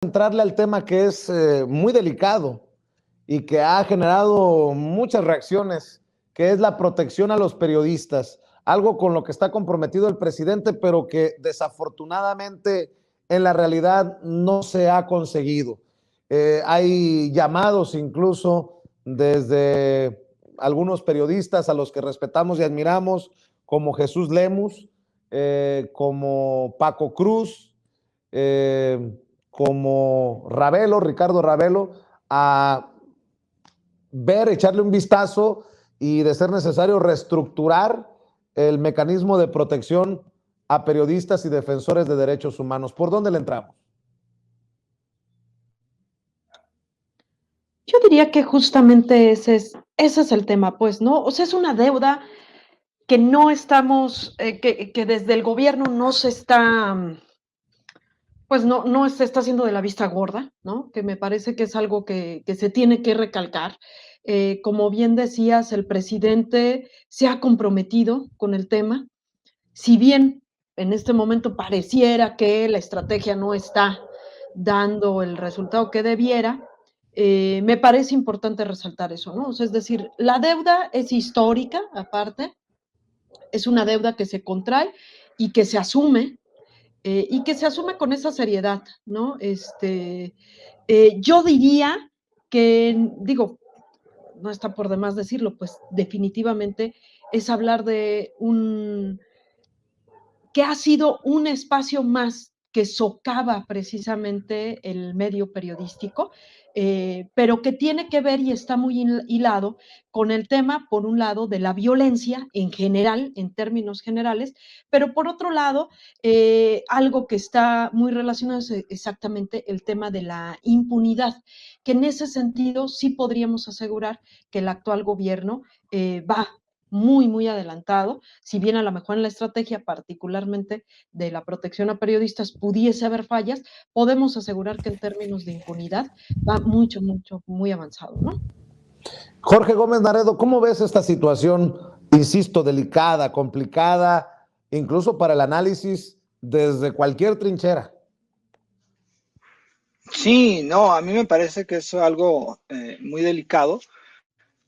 Entrarle al tema que es muy delicado y que ha generado muchas reacciones, que es la protección a los periodistas, algo con lo que está comprometido el presidente, pero que desafortunadamente en la realidad no se ha conseguido. Hay llamados incluso desde algunos periodistas a los que respetamos y admiramos, como Jesús Lemus, como Paco Cruz, como Ravelo, Ricardo Ravelo, a ver, echarle un vistazo y, de ser necesario, reestructurar el mecanismo de protección a periodistas y defensores de derechos humanos. ¿Por dónde le entramos? Yo diría que justamente ese es el tema, pues, ¿no? O sea, es una deuda que no estamos, que desde el gobierno no se está, pues no se está haciendo de la vista gorda, ¿no? Que me parece que es algo que se tiene que recalcar. Como bien decías, el presidente se ha comprometido con el tema. Si bien en este momento pareciera que la estrategia no está dando el resultado que debiera, me parece importante resaltar eso, ¿no? O sea, es decir, la deuda es histórica, aparte, es una deuda que se contrae y que se asume, y que se asume con esa seriedad, ¿no? Yo diría que, digo, no está por demás decirlo, pues definitivamente es hablar de que ha sido un espacio más que socava precisamente el medio periodístico, pero que tiene que ver y está muy hilado con el tema, por un lado, de la violencia en general, en términos generales, pero por otro lado, algo que está muy relacionado es exactamente el tema de la impunidad, que en ese sentido sí podríamos asegurar que el actual gobierno va muy, muy adelantado, si bien a lo mejor en la estrategia, particularmente de la protección a periodistas, pudiese haber fallas, podemos asegurar que en términos de impunidad va mucho, mucho, muy avanzado, ¿no? Jorge Gómez Naredo, ¿cómo ves esta situación, insisto, delicada, complicada, incluso para el análisis desde cualquier trinchera? Sí, no, a mí me parece que es algo muy delicado.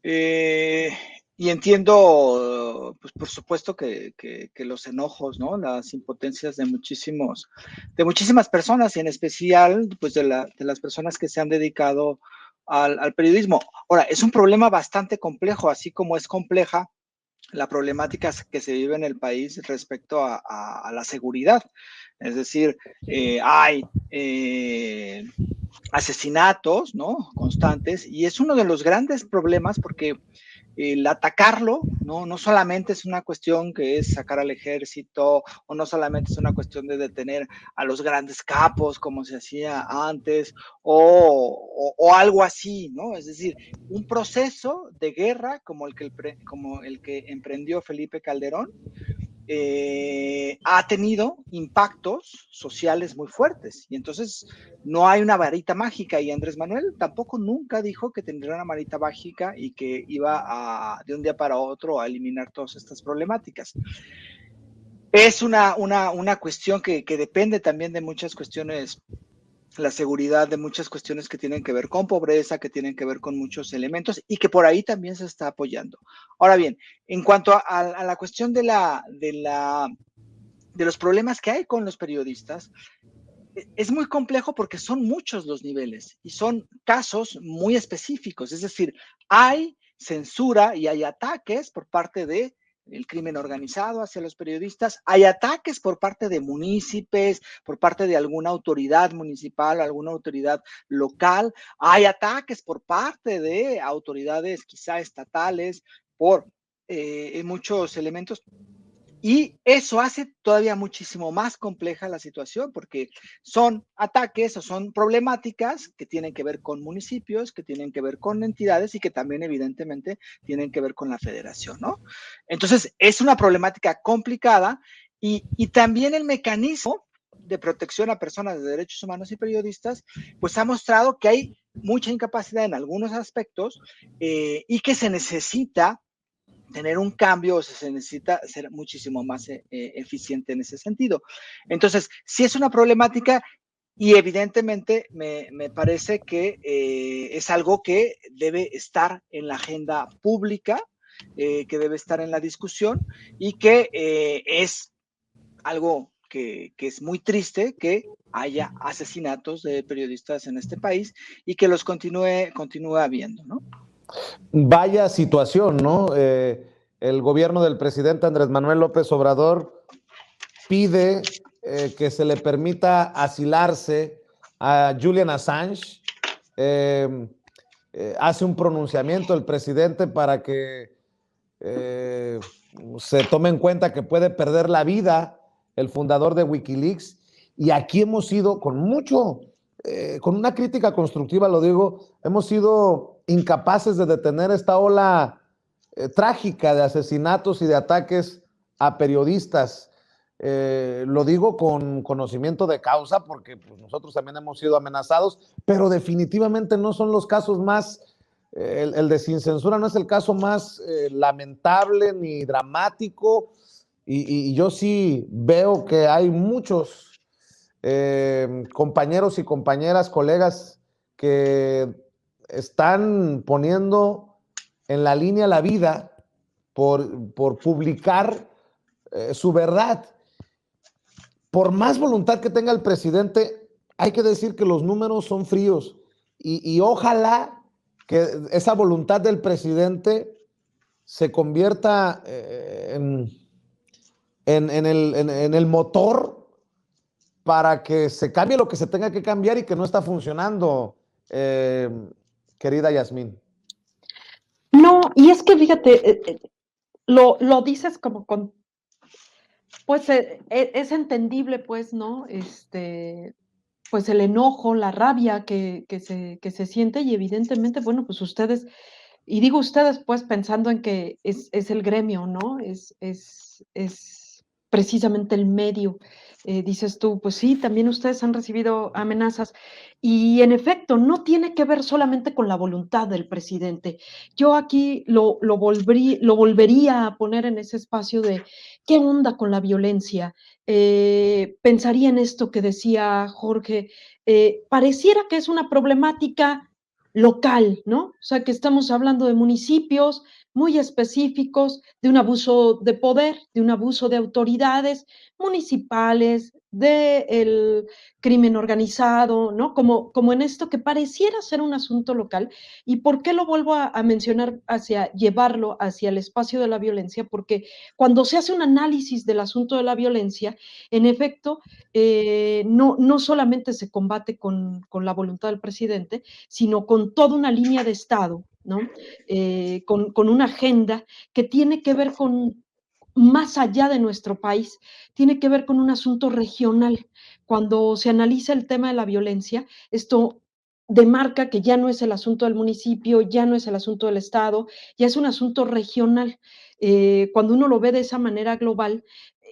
Eh, y entiendo, pues por supuesto que los enojos, ¿no? Las impotencias de muchísimas personas, y en especial, pues de las personas que se han dedicado al periodismo. Ahora, es un problema bastante complejo, así como es compleja la problemática que se vive en el país respecto a la seguridad. Es decir, hay asesinatos, ¿no? Constantes, y es uno de los grandes problemas porque el atacarlo, ¿no? No solamente es una cuestión que es sacar al ejército, o no solamente es una cuestión de detener a los grandes capos, como se hacía antes, o algo así, ¿no? Es decir, un proceso de guerra como el que emprendió Felipe Calderón, ha tenido impactos sociales muy fuertes, y entonces no hay una varita mágica, y Andrés Manuel tampoco nunca dijo que tendría una varita mágica y que iba de un día para otro a eliminar todas estas problemáticas. Es una cuestión que depende también de muchas cuestiones, la seguridad, de muchas cuestiones que tienen que ver con pobreza, que tienen que ver con muchos elementos, y que por ahí también se está apoyando. Ahora bien, en cuanto a la cuestión de los problemas que hay con los periodistas, es muy complejo porque son muchos los niveles y son casos muy específicos. Es decir, hay censura y hay ataques por parte de el crimen organizado hacia los periodistas, hay ataques por parte de municipios, por parte de alguna autoridad municipal, alguna autoridad local, hay ataques por parte de autoridades quizá estatales por muchos elementos. Y eso hace todavía muchísimo más compleja la situación, porque son ataques o son problemáticas que tienen que ver con municipios, que tienen que ver con entidades y que también evidentemente tienen que ver con la federación, ¿no? Entonces, es una problemática complicada, y también el mecanismo de protección a personas de derechos humanos y periodistas, pues ha mostrado que hay mucha incapacidad en algunos aspectos, y que se necesita tener un cambio, o sea, se necesita ser muchísimo más eficiente en ese sentido. Entonces, sí es una problemática, Y evidentemente me parece que es algo que debe estar en la agenda pública, que debe estar en la discusión y que es algo que es muy triste que haya asesinatos de periodistas en este país y que los continúe habiendo, ¿no? Vaya situación, ¿no? El gobierno del presidente Andrés Manuel López Obrador pide que se le permita asilarse a Julian Assange. Hace un pronunciamiento el presidente para que se tome en cuenta que puede perder la vida el fundador de Wikileaks. Y aquí hemos sido con una crítica constructiva, lo digo, hemos sido incapaces de detener esta ola trágica de asesinatos y de ataques a periodistas. Lo digo con conocimiento de causa porque pues, nosotros también hemos sido amenazados, pero definitivamente no son los casos más, el de Sin Censura no es el caso más lamentable ni dramático, y yo sí veo que hay muchos compañeros y compañeras, colegas que están poniendo en la línea la vida por publicar su verdad. Por más voluntad que tenga el presidente, hay que decir que los números son fríos y ojalá que esa voluntad del presidente se convierta en el motor para que se cambie lo que se tenga que cambiar y que no está funcionando, querida Yasmín. No, y es que fíjate, lo dices como con, pues es entendible, pues, ¿no? Pues el enojo, la rabia que se siente y evidentemente, bueno, pues ustedes, y digo ustedes, pues pensando en que es el gremio, ¿no? Es precisamente el medio. Dices tú, pues sí, también ustedes han recibido amenazas y en efecto, no tiene que ver solamente con la voluntad del presidente. Yo aquí lo volvería a poner en ese espacio de qué onda con la violencia. Pensaría en esto que decía Jorge, pareciera que es una problemática local, ¿no? O sea, que estamos hablando de municipios muy específicos, de un abuso de poder, de un abuso de autoridades municipales, del crimen organizado, ¿no? Como en esto que pareciera ser un asunto local. ¿Y por qué lo vuelvo a mencionar llevarlo hacia el espacio de la violencia? Porque cuando se hace un análisis del asunto de la violencia, en efecto, no solamente se combate con la voluntad del presidente, sino con toda una línea de Estado, ¿no? Con una agenda que tiene que ver con más allá de nuestro país, tiene que ver con un asunto regional. Cuando se analiza el tema de la violencia, esto demarca que ya no es el asunto del municipio, ya no es el asunto del Estado, ya es un asunto regional. Cuando uno lo ve de esa manera global,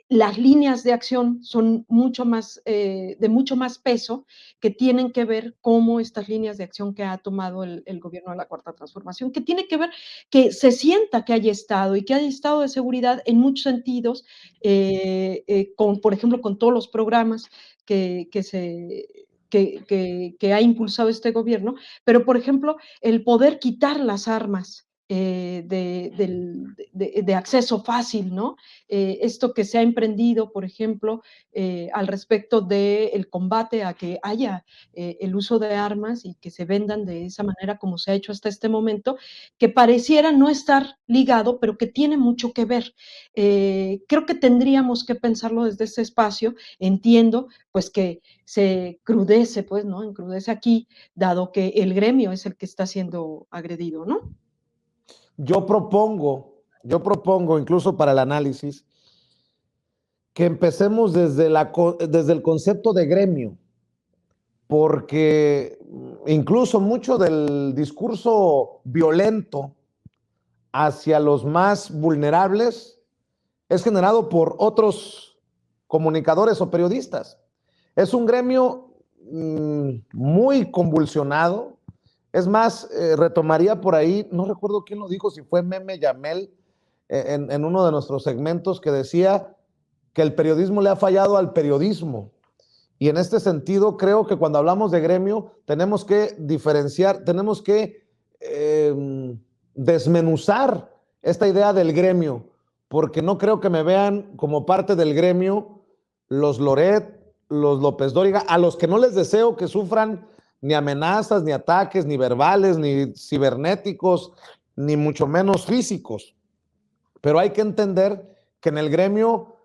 las líneas de acción son mucho más, de mucho más peso, que tienen que ver cómo estas líneas de acción que ha tomado el gobierno de la Cuarta Transformación, que tiene que ver que se sienta que hay Estado y que hay Estado de seguridad en muchos sentidos, por ejemplo, con todos los programas que ha impulsado este gobierno, pero por ejemplo, el poder quitar las armas de acceso fácil, ¿no? Esto que se ha emprendido, por ejemplo, al respecto del combate a que haya el uso de armas y que se vendan de esa manera como se ha hecho hasta este momento, que pareciera no estar ligado, pero que tiene mucho que ver. Creo que tendríamos que pensarlo desde ese espacio. Entiendo, pues, que se crudece, pues, ¿no? Encrudece aquí, dado que el gremio es el que está siendo agredido, ¿no? Yo propongo incluso para el análisis que empecemos desde el concepto de gremio, porque incluso mucho del discurso violento hacia los más vulnerables es generado por otros comunicadores o periodistas. Es un gremio muy convulsionado. Es más, retomaría por ahí, no recuerdo quién lo dijo, si fue Meme Yamel, en uno de nuestros segmentos, que decía que el periodismo le ha fallado al periodismo. Y en este sentido, creo que cuando hablamos de gremio, tenemos que diferenciar, tenemos que desmenuzar esta idea del gremio, porque no creo que me vean como parte del gremio los Loret, los López Dóriga, a los que no les deseo que sufran ni amenazas, ni ataques, ni verbales, ni cibernéticos, ni mucho menos físicos. Pero hay que entender que en el gremio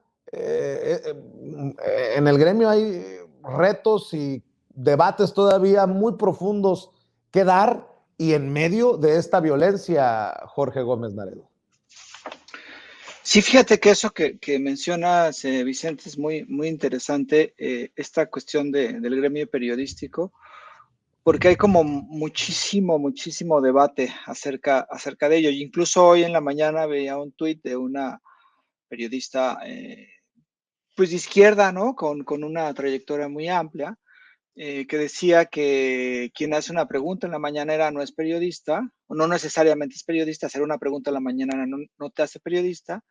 hay retos y debates todavía muy profundos que dar y en medio de esta violencia, Jorge Gómez Naredo. Sí, fíjate que eso que mencionas, Vicente, es muy, muy interesante, esta cuestión del gremio periodístico, porque hay como muchísimo debate acerca de ello. Incluso hoy en la mañana veía un tuit de una periodista, pues de izquierda, ¿no? Con una trayectoria muy amplia, que decía que quien hace una pregunta en la mañanera no es periodista, o no necesariamente es periodista, hacer una pregunta en la mañanera no te hace periodista,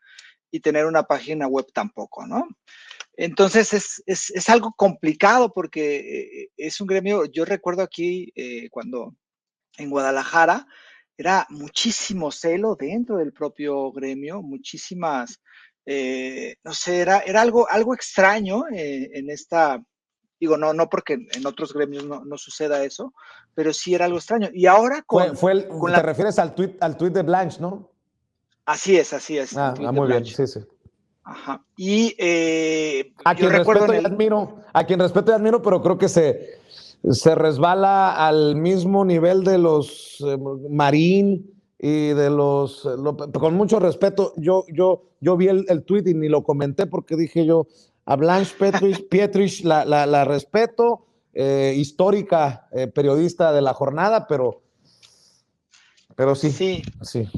y tener una página web tampoco, ¿no? Entonces es algo complicado porque es un gremio, yo recuerdo aquí cuando en Guadalajara era muchísimo celo dentro del propio gremio, muchísimas, no sé, era algo extraño en esta, digo, no porque en otros gremios no suceda eso, pero sí era algo extraño. Y ahora con Te la... refieres al tuit de Blanche, ¿no? Así es, el tuit de Muy bien, Blanche. sí, sí. Ajá. Y A yo quien recuerdo respeto y admiro, pero creo que se resbala al mismo nivel de los Marín y de los, con mucho respeto, yo vi el tuit y ni lo comenté porque dije yo, a Blanche Pietrich la respeto, histórica periodista de la jornada, pero sí, sí. sí.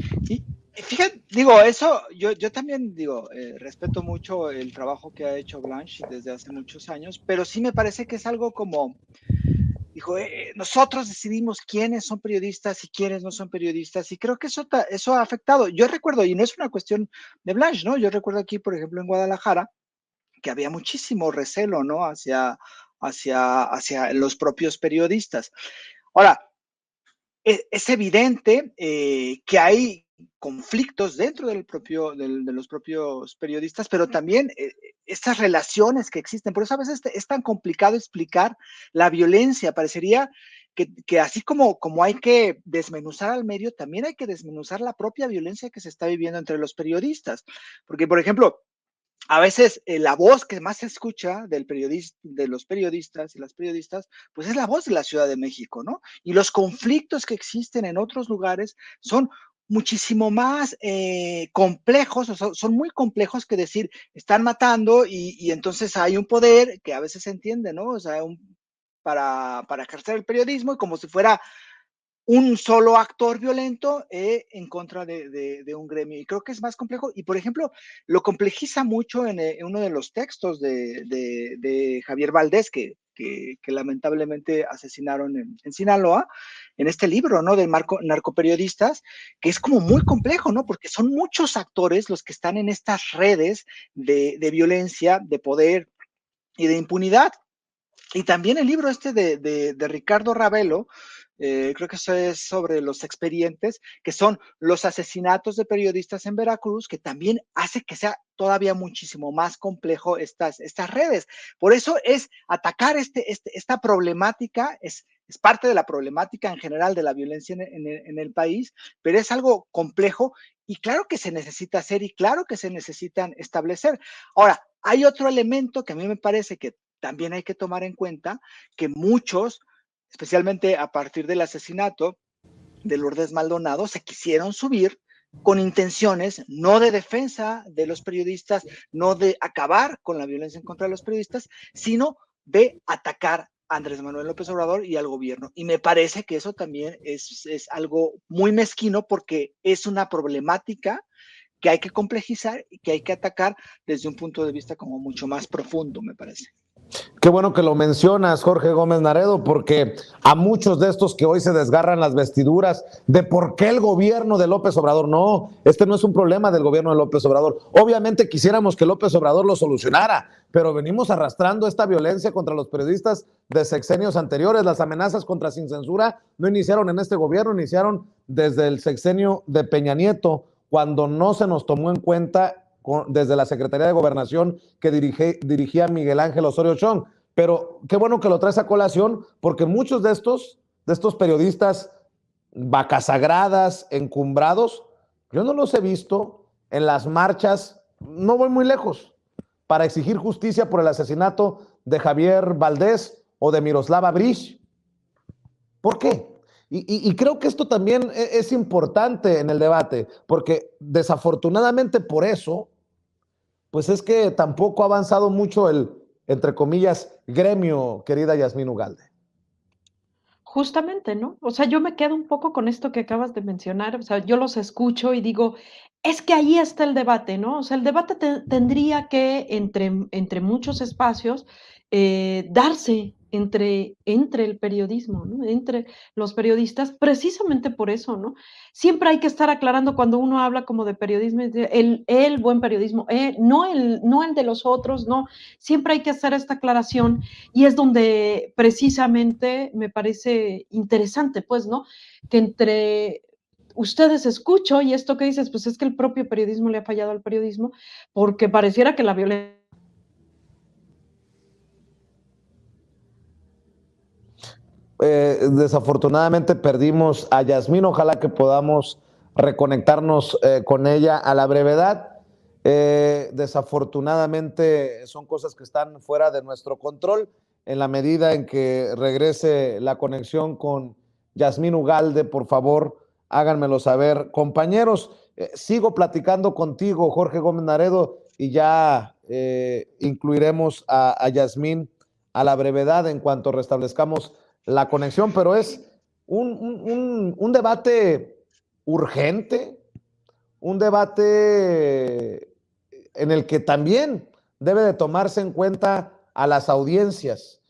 Y fíjate, digo, eso, yo también digo, respeto mucho el trabajo que ha hecho Blanche desde hace muchos años, pero sí me parece que es algo como, dijo, nosotros decidimos quiénes son periodistas y quiénes no son periodistas, y creo que eso ha afectado. Yo recuerdo, y no es una cuestión de Blanche, ¿no? Yo recuerdo aquí, por ejemplo, en Guadalajara, que había muchísimo recelo, ¿no? Hacia los propios periodistas. Ahora, es evidente que hay conflictos dentro de los propios periodistas, pero también estas relaciones que existen. Por eso a veces es tan complicado explicar la violencia. Parecería que así como hay que desmenuzar al medio, también hay que desmenuzar la propia violencia que se está viviendo entre los periodistas. Porque, por ejemplo, a veces la voz que más se escucha de los periodistas y las periodistas, pues es la voz de la Ciudad de México, ¿no? Y los conflictos que existen en otros lugares son muchísimo más complejos, o sea, son muy complejos que decir, están matando y entonces hay un poder que a veces se entiende, ¿no? O sea, para ejercer el periodismo y como si fuera un solo actor violento en contra de un gremio. Y creo que es más complejo. Y, por ejemplo, lo complejiza mucho en uno de los textos de Javier Valdés, que lamentablemente asesinaron en Sinaloa, en este libro, ¿no? De narcoperiodistas, que es como muy complejo, ¿no? Porque son muchos actores los que están en estas redes de violencia, de poder y de impunidad. Y también el libro este de Ricardo Ravelo, creo que eso es sobre los expedientes, que son los asesinatos de periodistas en Veracruz, que también hace que sea todavía muchísimo más complejo estas redes. Por eso es atacar esta problemática, es parte de la problemática en general de la violencia en el país, pero es algo complejo y claro que se necesita hacer y claro que se necesitan establecer. Ahora, hay otro elemento que a mí me parece que también hay que tomar en cuenta, que muchos, especialmente a partir del asesinato de Lourdes Maldonado, se quisieron subir con intenciones no de defensa de los periodistas, no de acabar con la violencia en contra de los periodistas, sino de atacar a Andrés Manuel López Obrador y al gobierno. Y me parece que eso también es algo muy mezquino porque es una problemática que hay que complejizar y que hay que atacar desde un punto de vista como mucho más profundo, me parece. Qué bueno que lo mencionas, Jorge Gómez Naredo, porque a muchos de estos que hoy se desgarran las vestiduras de por qué el gobierno de López Obrador, no, este no es un problema del gobierno de López Obrador. Obviamente quisiéramos que López Obrador lo solucionara, pero venimos arrastrando esta violencia contra los periodistas de sexenios anteriores. Las amenazas contra Sin Censura no iniciaron en este gobierno, iniciaron desde el sexenio de Peña Nieto, cuando no se nos tomó en cuenta desde la Secretaría de Gobernación que dirigía Miguel Ángel Osorio Chong. Pero qué bueno que lo traes a colación, porque muchos de estos periodistas vacas sagradas, encumbrados, yo no los he visto en las marchas, no voy muy lejos, para exigir justicia por el asesinato de Javier Valdés o de Miroslava Bridge. ¿Por qué? Y creo que esto también es importante en el debate, porque desafortunadamente por eso, pues es que tampoco ha avanzado mucho el, entre comillas, gremio, querida Yasmín Ugalde. Justamente, ¿no? O sea, yo me quedo un poco con esto que acabas de mencionar, o sea, yo los escucho y digo, es que ahí está el debate, ¿no? O sea, el debate tendría que, entre muchos espacios, darse entre el periodismo, ¿no? Entre los periodistas, precisamente por eso, ¿no? Siempre hay que estar aclarando cuando uno habla como de periodismo, el buen periodismo, no el de los otros, no. Siempre hay que hacer esta aclaración y es donde precisamente me parece interesante, pues, ¿no? Que entre ustedes escucho y esto que dices, pues es que el propio periodismo le ha fallado al periodismo, porque pareciera que la violencia. Desafortunadamente perdimos a Yasmín, ojalá que podamos reconectarnos con ella a la brevedad. Desafortunadamente son cosas que están fuera de nuestro control. En la medida en que regrese la conexión con Yasmín Ugalde, por favor, háganmelo saber. Compañeros, sigo platicando contigo, Jorge Gómez Naredo, y ya incluiremos a Yasmín a la brevedad en cuanto restablezcamos la conexión, pero es un debate urgente, un debate en el que también debe de tomarse en cuenta a las audiencias,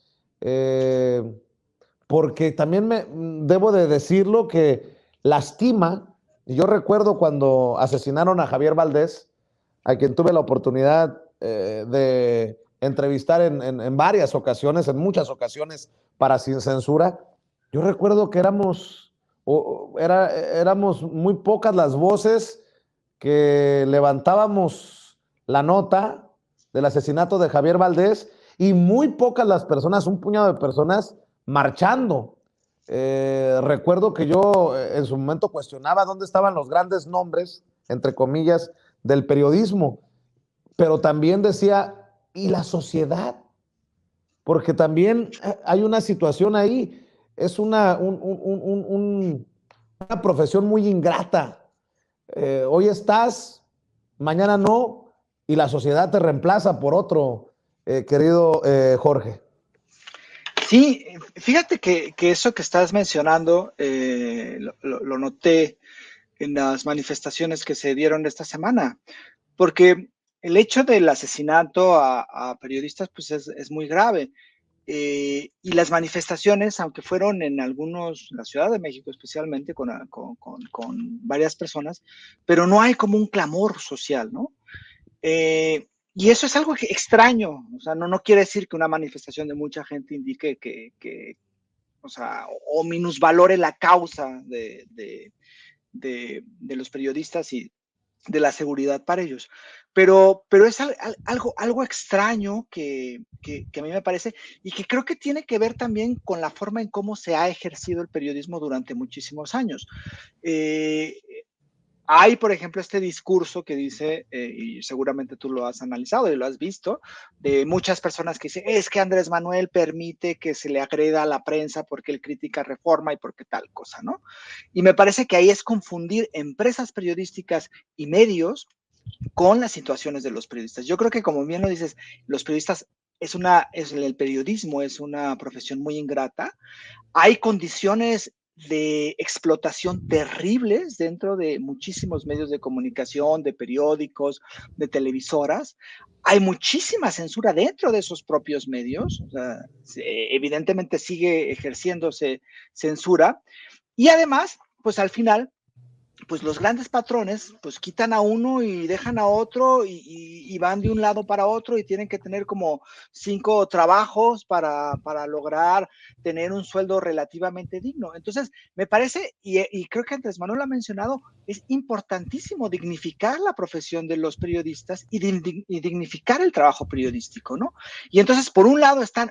porque también debo de decirlo que lastima, y yo recuerdo cuando asesinaron a Javier Valdés, a quien tuve la oportunidad de entrevistar en varias ocasiones, en muchas ocasiones, para Sin Censura. Yo recuerdo que éramos muy pocas las voces que levantábamos la nota del asesinato de Javier Valdés y muy pocas las personas, un puñado de personas marchando. Recuerdo que yo en su momento cuestionaba dónde estaban los grandes nombres, entre comillas, del periodismo, pero también decía, ¿y la sociedad? Porque también hay una situación ahí, es una profesión muy ingrata. Hoy estás, mañana no, y la sociedad te reemplaza por otro, querido Jorge. Sí, fíjate que eso que estás mencionando lo noté en las manifestaciones que se dieron esta semana, porque el hecho del asesinato a periodistas pues es muy grave. Y las manifestaciones, aunque fueron en algunos, la Ciudad de México especialmente, con varias personas, pero no hay como un clamor social, ¿no? Y eso es algo extraño, o sea, no quiere decir que una manifestación de mucha gente indique o sea, o minusvalore la causa de los periodistas y de la seguridad para ellos. Pero es algo extraño que a mí me parece y que creo que tiene que ver también con la forma en cómo se ha ejercido el periodismo durante muchísimos años. Hay, por ejemplo, este discurso que dice, y seguramente tú lo has analizado y lo has visto, de muchas personas que dicen, es que Andrés Manuel permite que se le agreda a la prensa porque él critica Reforma y porque tal cosa, ¿no? Y me parece que ahí es confundir empresas periodísticas y medios con las situaciones de los periodistas. Yo creo que, como bien lo dices, los periodistas el periodismo es una profesión muy ingrata. Hay condiciones de explotación terribles dentro de muchísimos medios de comunicación, de periódicos, de televisoras. Hay muchísima censura dentro de esos propios medios, o sea, evidentemente sigue ejerciéndose censura, y además, pues al final, pues los grandes patrones, pues quitan a uno y dejan a otro y van de un lado para otro y tienen que tener como 5 trabajos para lograr tener un sueldo relativamente digno. Entonces, me parece, y creo que Andrés Manuel lo ha mencionado, es importantísimo dignificar la profesión de los periodistas y dignificar el trabajo periodístico, ¿no? Y entonces, por un lado están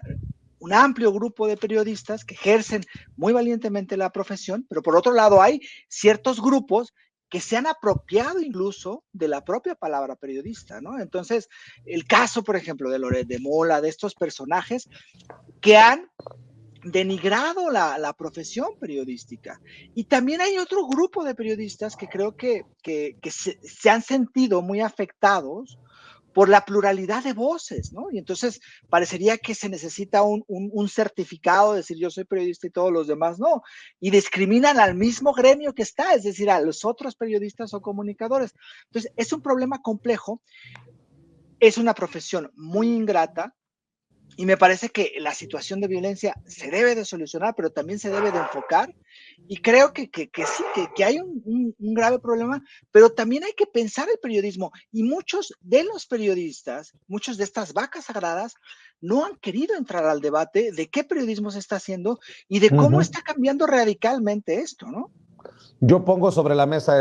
un amplio grupo de periodistas que ejercen muy valientemente la profesión, pero por otro lado hay ciertos grupos que se han apropiado incluso de la propia palabra periodista, ¿no? Entonces, el caso, por ejemplo, de Loret de Mola, de estos personajes que han denigrado la profesión periodística. Y también hay otro grupo de periodistas que creo que se han sentido muy afectados por la pluralidad de voces, ¿no? Y entonces parecería que se necesita un certificado, decir yo soy periodista y todos los demás no, y discriminan al mismo gremio que está, es decir, a los otros periodistas o comunicadores. Entonces, es un problema complejo, es una profesión muy ingrata, y me parece que la situación de violencia se debe de solucionar, pero también se debe de enfocar. Y creo que sí, que hay un grave problema, pero también hay que pensar el periodismo. Y muchos de los periodistas, muchos de estas vacas sagradas, no han querido entrar al debate de qué periodismo se está haciendo y de cómo está cambiando radicalmente esto, ¿no? Yo pongo sobre la mesa